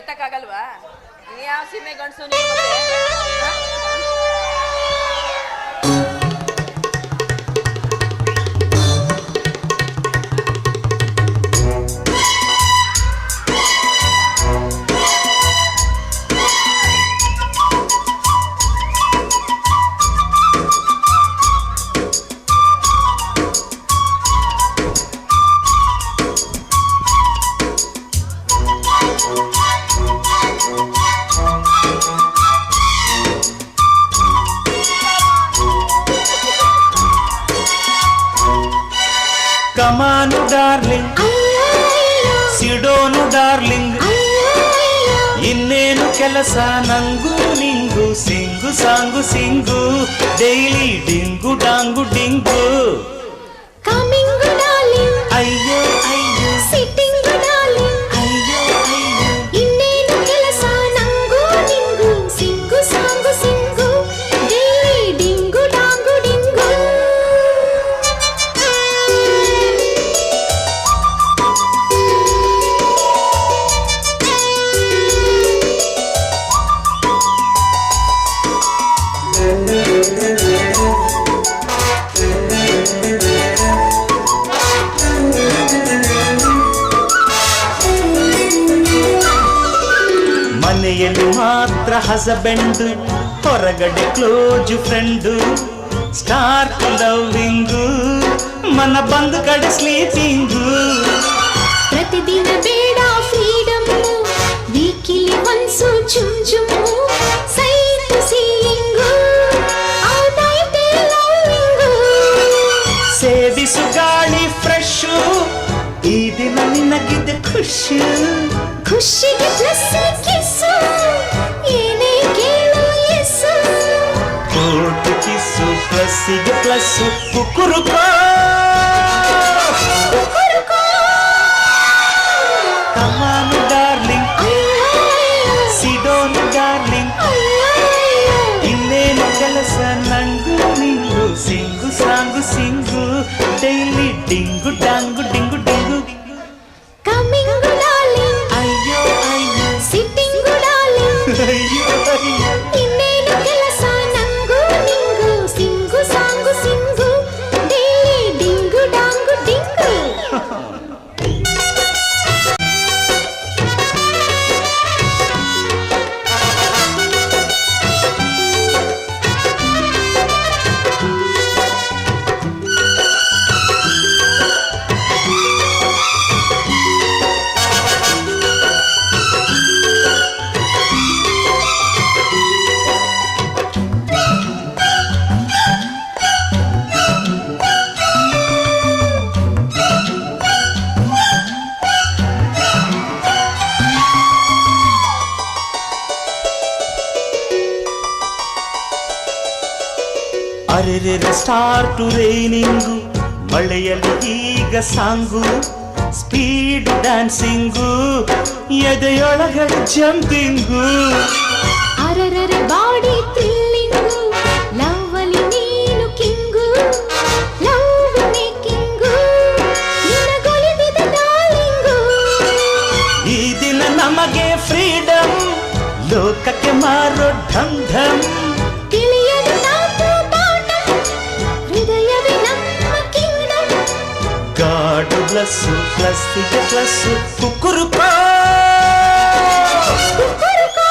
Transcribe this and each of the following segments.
ಎತ್ತಕ್ಕಾಗಲ್ವಾ? ನೀ ಯಾವ ಸೀಮೆ ಗಂಡಸು ನೀನು ಮತ್ತೆ? ಕಮಾನು ಡಾರ್ಲಿಂಗ್, ಸಿಡೋನು ಡಾರ್ಲಿಂಗ್, ಇನ್ನೇನು ಕೆಲಸ ನಂಗೂ ನಿಂಗು, sing song sing, daily ding dong ding. Coming darling, ಅಯ್ಯೋ ಅಯ್ಯೋ, ಸಿಟ್ಟಿಂಗು ಡಾರ್ಲಿಂಗ್, ಅಯ್ಯೋ ಅಯ್ಯೋ, ಇನ್ನೇನು ಕೆಲಸ ನಂಗೂ ನಿಂಗು, sing song sing, daily ding dong ding. ಮನೆಯಲ್ಲಿ ಮಾತ್ರ ಹಸಬೆಂಡು, ಹೊರಗಡೆ ಕ್ಲೋಜ್ ಫ್ರೆಂಡು, ಸ್ಟಾರ್ಟ್ ಲವ್ವಿಂಗು, ಮನ ಬಂದು ಕಡೆ ಸ್ಲೀಪಿಂಗು. ಪ್ರತಿದಿನ ಬೇಡ ಫ್ರೀಡಮ್, ವೀಕಿಲಿ ಒನ್ಸು ಚುಮ್ ಚುಮ್, sight seeing, all night loving. ಸೇವಿಸು ಗಾಳಿ ಫ್ರೆಶು, ಈ ದಿನ ನಿನಗಿದೆ ಖುಷಿ, ಖುಷಿಗೆ ಪ್ಲಸ್ ಕಿಸ್ಸು, ಏನೇ ಕೇಳು ಎಸ್ಸು. ಕೋಟು ಕಿಸ್ಸು ಪ್ಲಸ್ಸಿಗೆ ಪ್ಲಸ್ಸು, ಕುಕ್ಕುರುಕೋ ಕುಕ್ಕುರುಕೋ. ಕಮಾನು ಡಾರ್ಲಿಂಗ್, ಅಯ್ಯೋ ಸಿಡೋನು ಡಾರ್ಲಿಂಗ್, ಅಯ್ಯೋ, ಇನ್ನೇನು ಕೆಲಸ ನಂಗೂ ನಿಂಗು, sing song sing, daily ding dong ding ding. Coming darling, ಅಯ್ಯೋ ಅಯ್ಯೋ, ಸಿಟ್ಟಿಂಗು ಡಾರ್ಲಿಂಗ್, ಅಯ್ಯೋ ಅಯ್ಯೋ, ಇನ್ನೇನು ಕೆಲಸ ನಂಗೂ ನಿಂಗು, sing song sing, daily ding dong ding. ಅರೆರೆ ಸ್ಟಾರ್ಟು ರೈನಿಂಗು, ಮಳೆಯಲ್ಲಿ ಈಗ ಸಾಂಗು, ಸ್ಪೀಡ್ ಡ್ಯಾನ್ಸಿಂಗು, ಎದೆಯೊಳಗಡೆ ಜಂಪಿಂಗು. ಅರರರೆ ಬಾಡಿ ಥ್ರಿಲ್ಲಿಂಗು, ಲವ್ವಲ್ಲಿ ನೀನು ಕಿಂಗು, ಲವ್ ಮೇಕಿಂಗು, ನಿನಗೊಲಿದಿದೆ ಡಾರ್ಲಿಂಗು. ಈ ದಿನ ನಮಗೆ ಫ್ರೀಡಮ್, ಲೋಕಕ್ಕೆ ಮಾರೋ ಢಮ್ ಢಮ್. ತಿಳಿಯದು ನಾವು ಬಾಟಮ್, ಹೃದಯವೇ ನಮ್ಮ ಕಿಂಗ್ಡಮ್. ಗಾಡ್ ಬ್ಲಸ್ಸು ಪ್ಲಸ್ಸಿಗೆ ಪ್ಲಸ್ಸು, ಕುಕ್ಕುರುಕೋ ಕುಕ್ಕುರುಕೋ.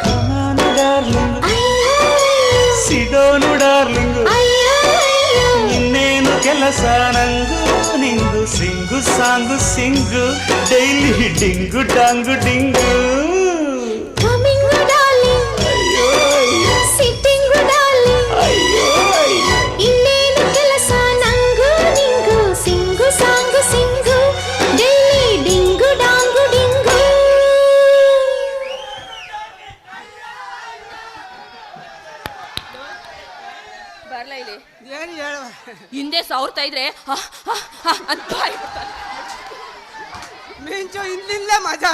ಕಮಾನು ಡಾರ್ಲಿಂಗ್, ಅಯ್ಯೋ ಸಿಡೋನು ಡಾರ್ಲಿಂಗ್, ಅಯ್ಯೋ ಅಯ್ಯೋ, ಇನ್ನೇನು ಕೆಲಸ ನಂಗೂ ನಿಂಗು, sing song sing, daily ding dong ding. Coming darling, ಅಯ್ಯೋ ಅಯ್ಯೋ, ಸಿಟ್ಟಿಂಗು ಡಾರ್ಲಿಂಗ್, ಅಯ್ಯೋ ಅಯ್ಯೋ, ಇನ್ನೇನು ಕೆಲಸ ನಂಗೂ ನಿಂಗು, sing song sing, daily ding dong ding. ಬರ್ಲ ಇಲ್ಲಿ ಏನು ಹೇಳುವ, ಹಿಂದೆ ಸಾವ್ರ್ತಾ ಇದ್ರೆ ಅಂತ ಮಿಂಚು ಇಲ್ಲಿಂದ ಮಜಾ.